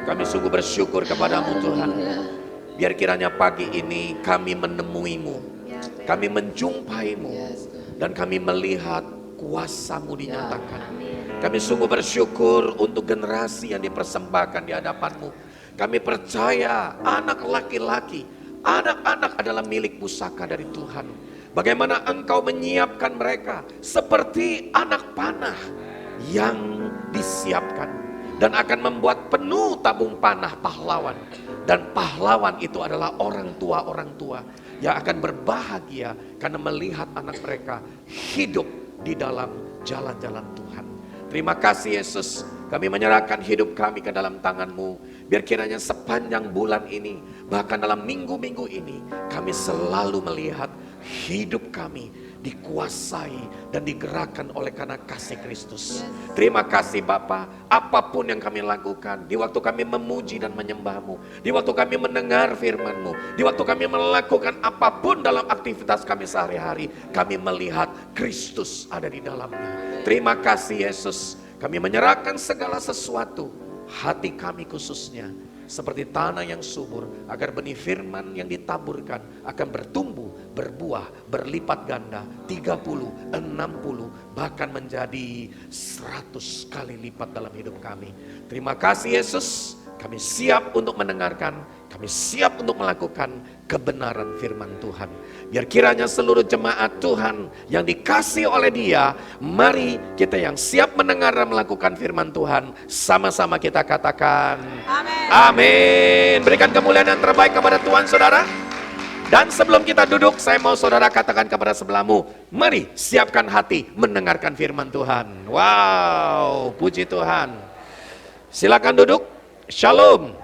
Kami sungguh bersyukur kepadamu Tuhan. Biar kiranya pagi ini kami menemuimu, kami menjumpaimu, dan kami melihat kuasa-Mu dinyatakan. Kami sungguh bersyukur untuk generasi yang dipersembahkan di hadapan-Mu. Kami percaya anak laki-laki, anak-anak adalah milik pusaka dari Tuhan. Bagaimana Engkau menyiapkan mereka seperti anak panah yang disiapkan dan akan membuat penuh tabung panah pahlawan. Dan pahlawan itu adalah orang tua yang akan berbahagia karena melihat anak mereka hidup di dalam jalan-jalan Tuhan. Terima kasih Yesus, kami menyerahkan hidup kami ke dalam tangan-Mu. Biar kiranya sepanjang bulan ini, bahkan dalam minggu-minggu ini, kami selalu melihat hidup kami dikuasai dan digerakkan oleh karena kasih Kristus. Terima kasih Bapa, apapun yang kami lakukan, di waktu kami memuji dan menyembah-Mu, di waktu kami mendengar firman-Mu, di waktu kami melakukan apapun dalam aktivitas kami sehari-hari, kami melihat Kristus ada di dalamnya. Terima kasih Yesus, kami menyerahkan segala sesuatu, hati kami khususnya, seperti tanah yang subur, agar benih firman yang ditaburkan akan bertumbuh, berbuah, berlipat ganda, 30, 60, bahkan menjadi 100 kali lipat dalam hidup kami. Terima kasih Yesus, kami siap untuk mendengarkan, kami siap untuk melakukan kebenaran firman Tuhan. Biar kiranya seluruh jemaat Tuhan yang dikasih oleh Dia, mari kita yang siap mendengar dan melakukan firman Tuhan, sama-sama kita katakan amin. Amin. Berikan kemuliaan yang terbaik kepada Tuhan saudara. Dan sebelum kita duduk, saya mau saudara katakan kepada sebelahmu, mari siapkan hati mendengarkan firman Tuhan. Wow, puji Tuhan. Silakan duduk. Shalom.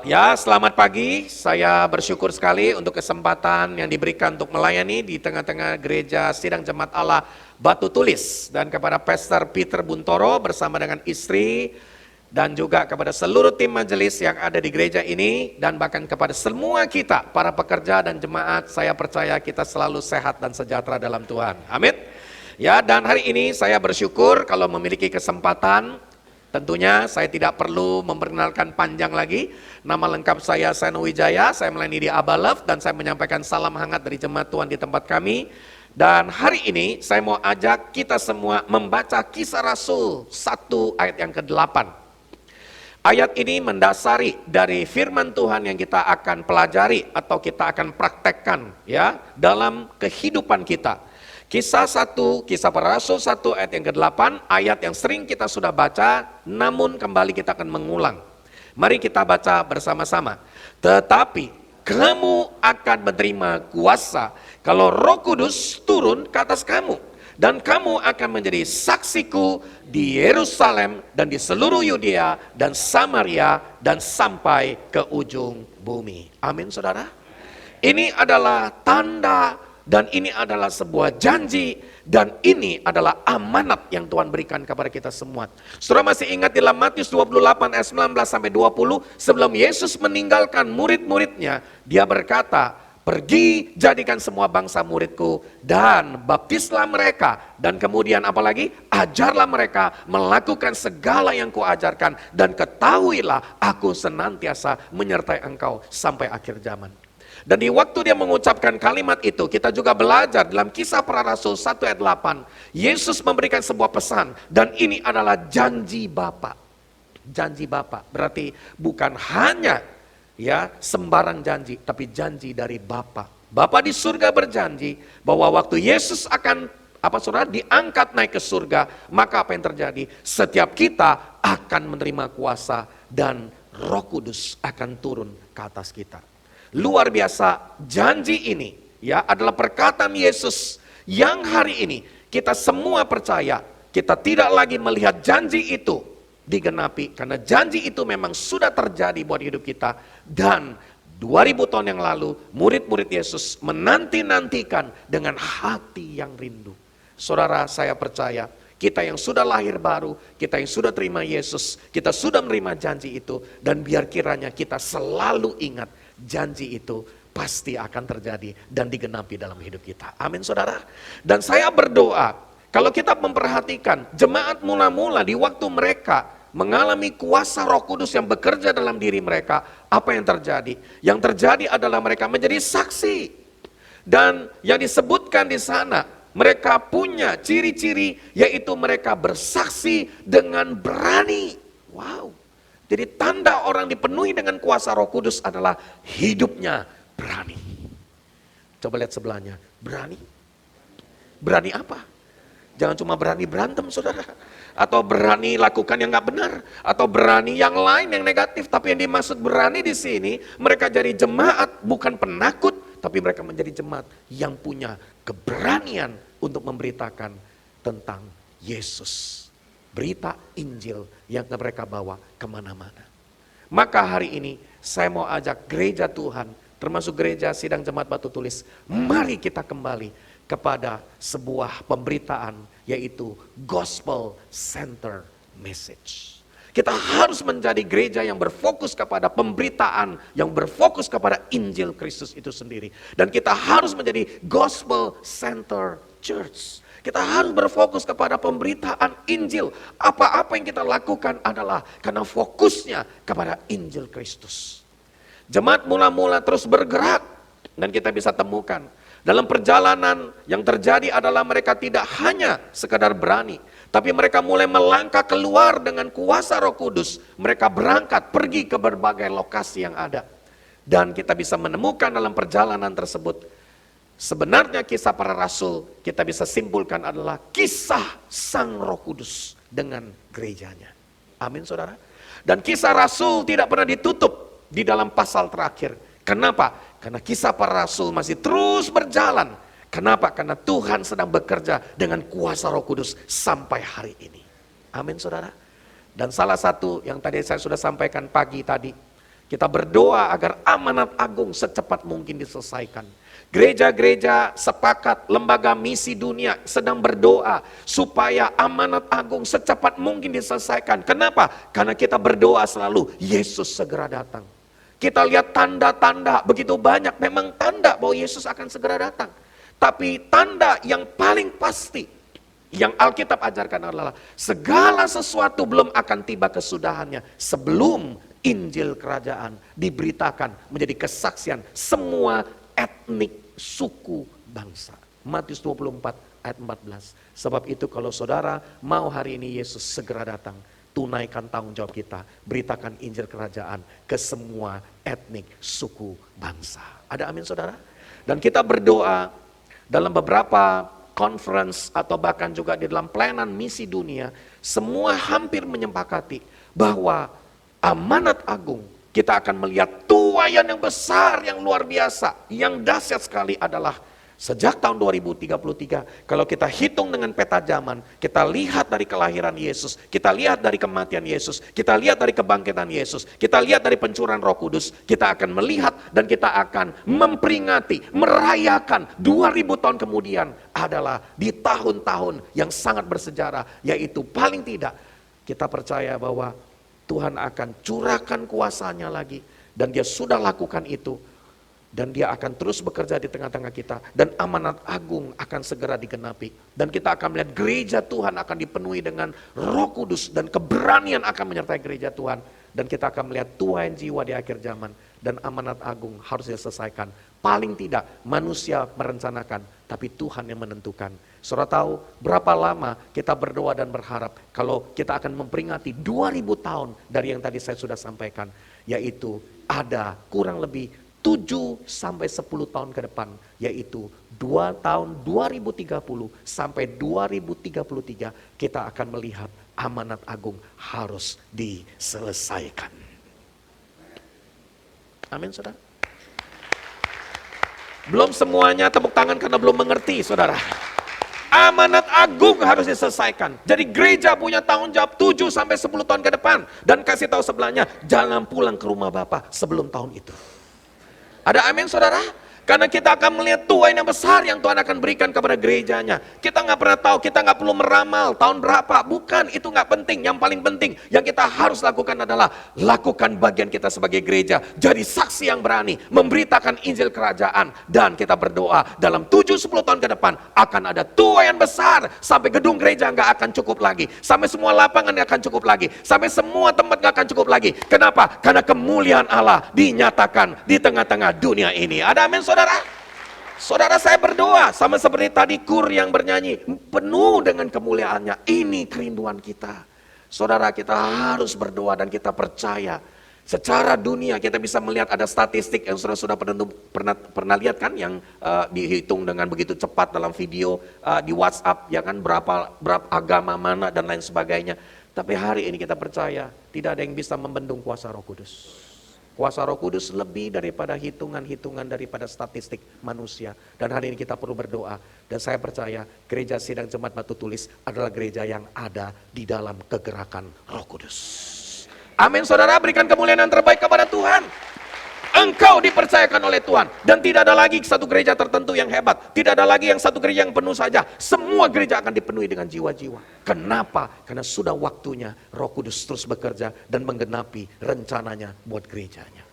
Ya, selamat pagi. Saya bersyukur sekali untuk kesempatan yang diberikan untuk melayani di tengah-tengah gereja Sidang Jemaat Allah Batu Tulis. Dan kepada Pastor Peter Buntoro bersama dengan istri, dan juga kepada seluruh tim majelis yang ada di gereja ini, dan bahkan kepada semua kita, para pekerja dan jemaat, saya percaya kita selalu sehat dan sejahtera dalam Tuhan. Amin. Ya, dan hari ini saya bersyukur kalau memiliki kesempatan. Tentunya saya tidak perlu memperkenalkan panjang lagi. Nama lengkap saya Seno Wijaya, saya melayani di Abba Love, dan saya menyampaikan salam hangat dari jemaat Tuhan di tempat kami. Dan hari ini saya mau ajak kita semua membaca Kisah Rasul 1 ayat yang ke-8. Ayat ini mendasari dari firman Tuhan yang kita akan pelajari atau kita akan praktekkan ya dalam kehidupan kita. Kisah Para Rasul 1 ayat yang ke-8, ayat yang sering kita sudah baca, namun kembali kita akan mengulang. Mari kita baca bersama-sama. Tetapi kamu akan menerima kuasa kalau Roh Kudus turun ke atas kamu. Dan kamu akan menjadi saksiku di Yerusalem dan di seluruh Yudea dan Samaria dan sampai ke ujung bumi. Amin saudara. Ini adalah tanda dan ini adalah sebuah janji, dan ini adalah amanat yang Tuhan berikan kepada kita semua. Saudara masih ingat dalam Matius 28 ayat 19-20, sebelum Yesus meninggalkan murid-muridnya, Dia berkata, pergi jadikan semua bangsa muridku dan baptislah mereka. Dan kemudian apalagi? Ajarlah mereka melakukan segala yang kuajarkan, dan ketahuilah aku senantiasa menyertai engkau sampai akhir zaman. Dan di waktu dia mengucapkan kalimat itu, kita juga belajar dalam Kisah Para Rasul 1 ayat 8. Yesus memberikan sebuah pesan, dan ini adalah janji Bapa. Janji Bapa berarti bukan hanya ya sembarang janji, tapi janji dari Bapa. Bapa di surga berjanji bahwa waktu Yesus akan saudara diangkat naik ke surga, maka apa yang terjadi? Setiap kita akan menerima kuasa dan Roh Kudus akan turun ke atas kita. Luar biasa, janji ini ya adalah perkataan Yesus yang hari ini kita semua percaya. Kita tidak lagi melihat janji itu digenapi, karena janji itu memang sudah terjadi buat hidup kita. Dan 2000 tahun yang lalu murid-murid Yesus menanti-nantikan dengan hati yang rindu. Saudara, saya percaya kita yang sudah lahir baru, kita yang sudah terima Yesus, kita sudah menerima janji itu. Dan biar kiranya kita selalu ingat, janji itu pasti akan terjadi dan digenapi dalam hidup kita. Amin saudara. Dan saya berdoa, kalau kita memperhatikan jemaat mula-mula di waktu mereka mengalami kuasa Roh Kudus yang bekerja dalam diri mereka, apa yang terjadi? Yang terjadi adalah mereka menjadi saksi. Dan yang disebutkan di sana, mereka punya ciri-ciri, yaitu mereka bersaksi dengan berani. Wow. Jadi tanda orang dipenuhi dengan kuasa Roh Kudus adalah hidupnya berani. Coba lihat sebelahnya, berani. Berani apa? Jangan cuma berani berantem, saudara. Atau berani lakukan yang gak benar. Atau berani yang lain yang negatif. Tapi yang dimaksud berani di sini, mereka jadi jemaat bukan penakut, tapi mereka menjadi jemaat yang punya keberanian untuk memberitakan tentang Yesus. Berita Injil yang mereka bawa kemana-mana. Maka hari ini saya mau ajak gereja Tuhan, termasuk gereja Sidang Jemaat Batu Tulis, mari kita kembali kepada sebuah pemberitaan, yaitu gospel center message. Kita harus menjadi gereja yang berfokus kepada pemberitaan, yang berfokus kepada Injil Kristus itu sendiri. Dan kita harus menjadi gospel center church. Kita harus berfokus kepada pemberitaan Injil. Apa-apa yang kita lakukan adalah karena fokusnya kepada Injil Kristus. Jemaat mula-mula terus bergerak dan kita bisa temukan. Dalam perjalanan yang terjadi adalah mereka tidak hanya sekadar berani, tapi mereka mulai melangkah keluar dengan kuasa Roh Kudus. Mereka berangkat pergi ke berbagai lokasi yang ada. Dan kita bisa menemukan dalam perjalanan tersebut, sebenarnya kisah para rasul kita bisa simpulkan adalah kisah Sang Roh Kudus dengan gerejanya. Amin saudara. Dan kisah rasul tidak pernah ditutup di dalam pasal terakhir. Kenapa? Karena kisah para rasul masih terus berjalan. Kenapa? Karena Tuhan sedang bekerja dengan kuasa Roh Kudus sampai hari ini. Amin saudara. Dan salah satu yang tadi saya sudah sampaikan pagi tadi, kita berdoa agar amanat agung secepat mungkin diselesaikan. Gereja-gereja sepakat, lembaga misi dunia sedang berdoa supaya amanat agung secepat mungkin diselesaikan. Kenapa? Karena kita berdoa selalu Yesus segera datang. Kita lihat tanda-tanda begitu banyak, memang tanda bahwa Yesus akan segera datang. Tapi tanda yang paling pasti yang Alkitab ajarkan adalah segala sesuatu belum akan tiba kesudahannya sebelum Injil kerajaan diberitakan menjadi kesaksian semua etnik, suku, bangsa. Matius 24 ayat 14. Sebab itu kalau saudara mau hari ini Yesus segera datang, tunaikan tanggung jawab kita, beritakan Injil kerajaan ke semua etnik, suku, bangsa. Ada amin saudara? Dan kita berdoa dalam beberapa conference atau bahkan juga di dalam pelayanan misi dunia, semua hampir menyepakati bahwa amanat agung, kita akan melihat tuaian yang besar, yang luar biasa, yang dahsyat sekali adalah sejak tahun 2033, kalau kita hitung dengan peta zaman, kita lihat dari kelahiran Yesus, kita lihat dari kematian Yesus, kita lihat dari kebangkitan Yesus, kita lihat dari pencurahan Roh Kudus, kita akan melihat dan kita akan memperingati, merayakan 2000 tahun kemudian adalah di tahun-tahun yang sangat bersejarah, yaitu paling tidak kita percaya bahwa Tuhan akan curahkan kuasanya lagi, dan dia sudah lakukan itu, dan dia akan terus bekerja di tengah-tengah kita, dan amanat agung akan segera digenapi, dan kita akan melihat gereja Tuhan akan dipenuhi dengan Roh Kudus, dan keberanian akan menyertai gereja Tuhan, dan kita akan melihat tuaian jiwa di akhir zaman, dan amanat agung harus diselesaikan. Paling tidak manusia merencanakan, tapi Tuhan yang menentukan. Saudara tahu berapa lama kita berdoa dan berharap kalau kita akan memperingati 2000 tahun dari yang tadi saya sudah sampaikan, yaitu ada kurang lebih 7 sampai 10 tahun ke depan, yaitu 2 tahun 2030 sampai 2033 kita akan melihat amanat agung harus diselesaikan. Amin saudara. Belum semuanya tepuk tangan karena belum mengerti saudara. Amanat agung harus diselesaikan. Jadi gereja punya tanggung jawab 7 sampai 10 tahun ke depan. Dan kasih tahu sebelahnya, jangan pulang ke rumah Bapa sebelum tahun itu. Ada amin saudara? Karena kita akan melihat tuayan yang besar yang Tuhan akan berikan kepada gerejanya. Kita nggak pernah tahu, kita nggak perlu meramal tahun berapa. Bukan, itu nggak penting. Yang paling penting yang kita harus lakukan adalah lakukan bagian kita sebagai gereja. Jadi saksi yang berani, memberitakan Injil Kerajaan. Dan kita berdoa dalam 7-10 tahun ke depan akan ada tuayan besar. Sampai gedung gereja nggak akan cukup lagi. Sampai semua lapangan nggak akan cukup lagi. Sampai semua tempat nggak akan cukup lagi. Kenapa? Karena kemuliaan Allah dinyatakan di tengah-tengah dunia ini. Ada amin, saudara? Saudara, saya berdoa sama seperti tadi kur yang bernyanyi, penuh dengan kemuliaannya. Ini kerinduan kita. Saudara, kita harus berdoa dan kita percaya. Secara dunia kita bisa melihat ada statistik yang sudah pernah lihat kan, yang dihitung dengan begitu cepat dalam video di WhatsApp, ya kan, berapa agama mana dan lain sebagainya. Tapi hari ini kita percaya tidak ada yang bisa membendung kuasa Roh Kudus. Kuasa Roh Kudus lebih daripada hitungan-hitungan daripada statistik manusia. Dan hari ini kita perlu berdoa. Dan saya percaya gereja Sidang Jemaat Batu Tulis adalah gereja yang ada di dalam kegerakan Roh Kudus. Amin, saudara, berikan kemuliaan yang terbaik kepada Tuhan. Engkau dipercayakan oleh Tuhan. Dan tidak ada lagi satu gereja tertentu yang hebat. Tidak ada lagi yang satu gereja yang penuh saja. Semua gereja akan dipenuhi dengan jiwa-jiwa. Kenapa? Karena sudah waktunya Roh Kudus terus bekerja dan menggenapi rencananya buat gerejanya.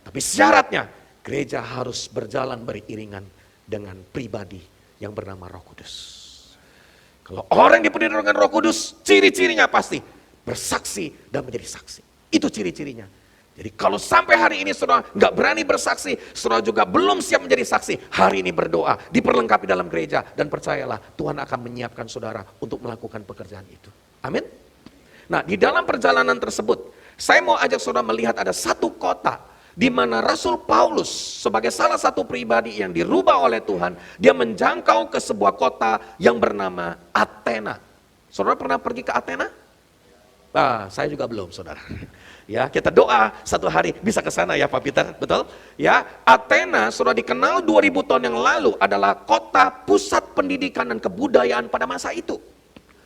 Tapi syaratnya, gereja harus berjalan beriringan dengan pribadi yang bernama Roh Kudus. Kalau orang dipenuhi dengan Roh Kudus, ciri-cirinya pasti bersaksi dan menjadi saksi. Itu ciri-cirinya. Jadi kalau sampai hari ini saudara nggak berani bersaksi, saudara juga belum siap menjadi saksi, hari ini berdoa, diperlengkapi dalam gereja, dan percayalah Tuhan akan menyiapkan saudara untuk melakukan pekerjaan itu. Amin. Nah, di dalam perjalanan tersebut, saya mau ajak saudara melihat ada satu kota di mana Rasul Paulus sebagai salah satu pribadi yang dirubah oleh Tuhan, dia menjangkau ke sebuah kota yang bernama Athena. Saudara pernah pergi ke Athena? Saya juga belum, saudara. Ya, kita doa satu hari bisa ke sana ya Pak Peter, betul? Ya, Athena sudah dikenal 2000 tahun yang lalu adalah kota pusat pendidikan dan kebudayaan pada masa itu.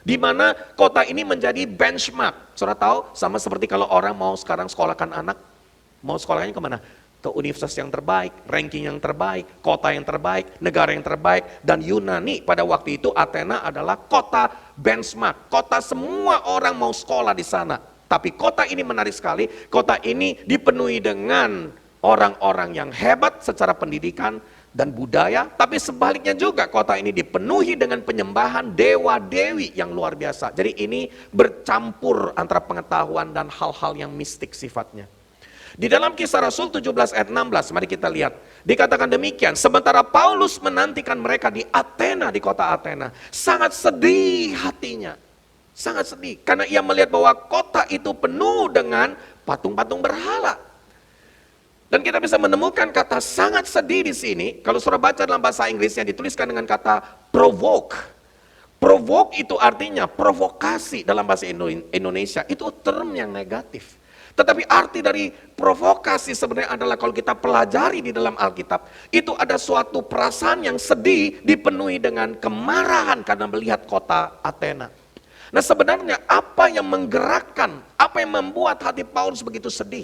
Di mana kota ini menjadi benchmark. Saudara tahu, sama seperti kalau orang mau sekarang sekolahkan anak, mau sekolahnya kemana? Ke universitas yang terbaik, ranking yang terbaik, kota yang terbaik, negara yang terbaik. Dan Yunani pada waktu itu Athena adalah kota benchmark. Kota semua orang mau sekolah di sana. Tapi kota ini menarik sekali, kota ini dipenuhi dengan orang-orang yang hebat secara pendidikan dan budaya. Tapi sebaliknya juga kota ini dipenuhi dengan penyembahan dewa-dewi yang luar biasa. Jadi ini bercampur antara pengetahuan dan hal-hal yang mistik sifatnya. Di dalam Kisah Rasul 17 ayat 16, mari kita lihat. Dikatakan demikian, sementara Paulus menantikan mereka di Athena, di kota Athena, sangat sedih hatinya. Sangat sedih, karena ia melihat bahwa kota itu penuh dengan patung-patung berhala. Dan kita bisa menemukan kata sangat sedih di sini, kalau saudara baca dalam bahasa Inggrisnya dituliskan dengan kata provoke. Provoke itu artinya provokasi dalam bahasa Indonesia, itu term yang negatif. Tetapi arti dari provokasi sebenarnya adalah kalau kita pelajari di dalam Alkitab, itu ada suatu perasaan yang sedih dipenuhi dengan kemarahan karena melihat kota Athena. Nah, sebenarnya apa yang menggerakkan, apa yang membuat hati Paulus begitu sedih?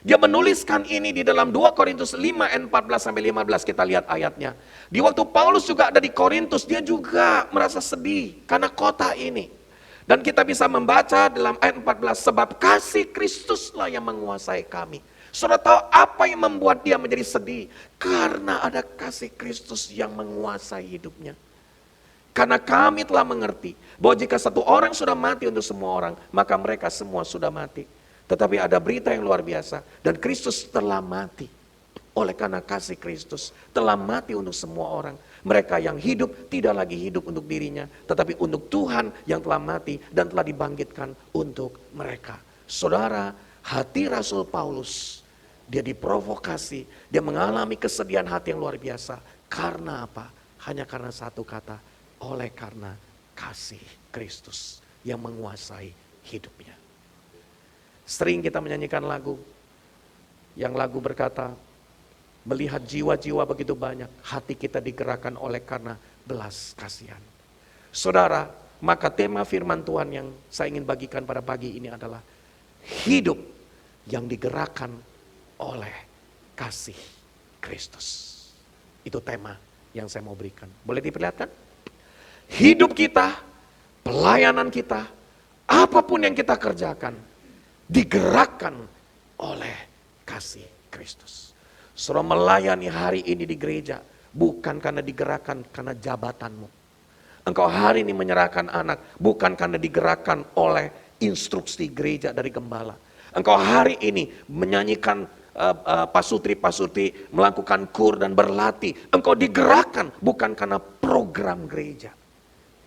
Dia menuliskan ini di dalam 2 Korintus 5 ayat 14-15, kita lihat ayatnya. Di waktu Paulus juga ada di Korintus, dia juga merasa sedih karena kota ini. Dan kita bisa membaca dalam ayat 14, sebab kasih Kristuslah yang menguasai kami. Saudara tahu apa yang membuat dia menjadi sedih? Karena ada kasih Kristus yang menguasai hidupnya. Karena kami telah mengerti bahwa jika satu orang sudah mati untuk semua orang, maka mereka semua sudah mati. Tetapi ada berita yang luar biasa, dan Kristus telah mati. Oleh karena kasih Kristus telah mati untuk semua orang. Mereka yang hidup tidak lagi hidup untuk dirinya, tetapi untuk Tuhan yang telah mati dan telah dibangkitkan untuk mereka. Saudara, hati Rasul Paulus, dia diprovokasi, dia mengalami kesedihan hati yang luar biasa. Karena apa? Hanya karena satu kata, oleh karena kasih Kristus yang menguasai hidupnya. Sering kita menyanyikan lagu, yang lagu berkata, melihat jiwa-jiwa begitu banyak, hati kita digerakkan oleh karena belas kasihan. Saudara, maka tema firman Tuhan yang saya ingin bagikan pada pagi ini adalah hidup yang digerakkan oleh kasih Kristus. Itu tema yang saya mau berikan. Boleh diperlihatkan? Hidup kita, pelayanan kita, apapun yang kita kerjakan, digerakkan oleh kasih Kristus. Saudara melayani hari ini di gereja, bukan karena digerakkan karena jabatanmu. Engkau hari ini menyerahkan anak, bukan karena digerakkan oleh instruksi gereja dari gembala. Engkau hari ini menyanyikan pasutri-pasutri, melakukan kur dan berlatih. Engkau digerakkan bukan karena program gereja.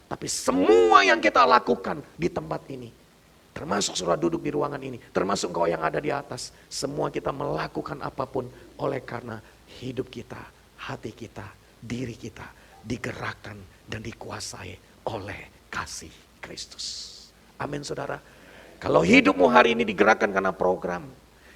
Tapi semua yang kita lakukan di tempat ini, termasuk saudara duduk di ruangan ini, termasuk engkau yang ada di atas, semua kita melakukan apapun oleh karena hidup kita, hati kita, diri kita digerakkan dan dikuasai oleh kasih Kristus. Amin saudara. Kalau hidupmu hari ini digerakkan karena program,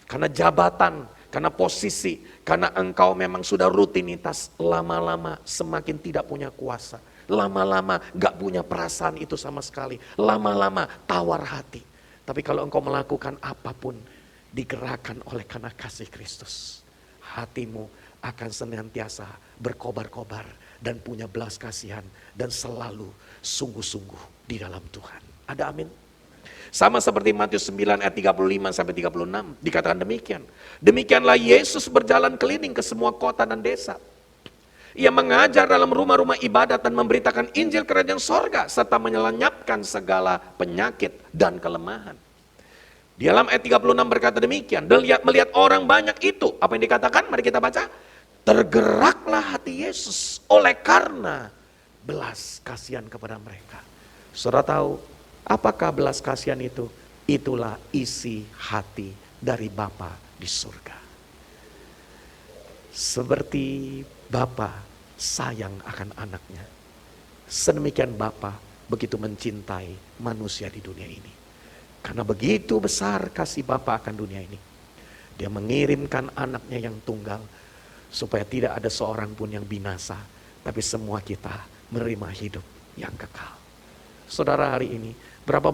karena jabatan, karena posisi, karena engkau memang sudah rutinitas, lama-lama semakin tidak punya kuasa. Lama-lama gak punya perasaan itu sama sekali. Lama-lama tawar hati. Tapi kalau engkau melakukan apapun, digerakkan oleh karena kasih Kristus, hatimu akan senantiasa berkobar-kobar dan punya belas kasihan dan selalu sungguh-sungguh di dalam Tuhan. Ada amin? Sama seperti Matius 9 ayat 35 sampai 36 dikatakan demikian. Demikianlah Yesus berjalan keliling ke semua kota dan desa. Ia mengajar dalam rumah-rumah ibadat dan memberitakan Injil kerajaan sorga serta menyelenyapkan segala penyakit dan kelemahan. Di dalam ayat 36 berkata demikian, dan melihat orang banyak itu, apa yang dikatakan? Mari kita baca. Tergeraklah hati Yesus oleh karena belas kasihan kepada mereka. Saudara tahu, apakah belas kasihan itu? Itulah isi hati dari Bapa di surga. Seperti Bapa sayang akan anaknya, sedemikian Bapa begitu mencintai manusia di dunia ini. Karena begitu besar kasih Bapa akan dunia ini, Dia mengirimkan anaknya yang tunggal, supaya tidak ada seorang pun yang binasa, tapi semua kita menerima hidup yang kekal. Saudara hari ini, berapa